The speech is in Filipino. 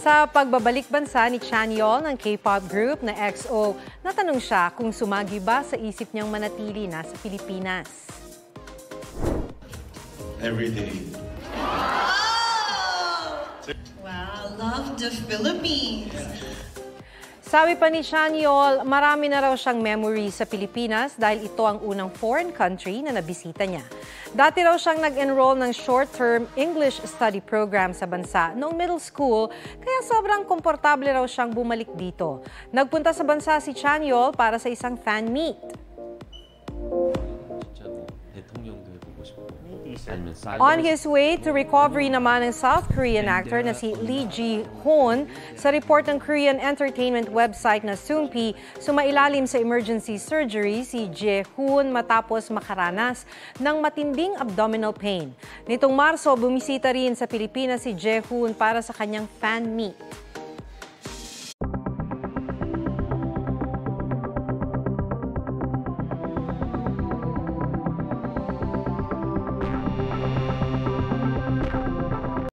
Sa pagbabalik bansa ni Chanyeol ng K-pop group na EXO, natanong siya kung sumagi ba sa isip niyang manatili na sa Pilipinas. Every day. Wow, love the Philippines. Sabi pa ni Chanyeol, marami na raw siyang memories sa Pilipinas dahil ito ang unang foreign country na nabisita niya. Dati raw siyang nag-enroll ng short-term English study program sa bansa noong middle school, kaya sobrang komportable raw siyang bumalik dito. Nagpunta sa bansa si Chanyeol para sa isang fan meet. On his way to recovery naman ng South Korean actor na si Lee Ji-hoon, sa report ng Korean entertainment website na Soompi, sumailalim sa emergency surgery si Ji-hoon matapos makaranas ng matinding abdominal pain. Nitong Marso, bumisita rin sa Pilipinas si Ji-hoon para sa kanyang fan meet.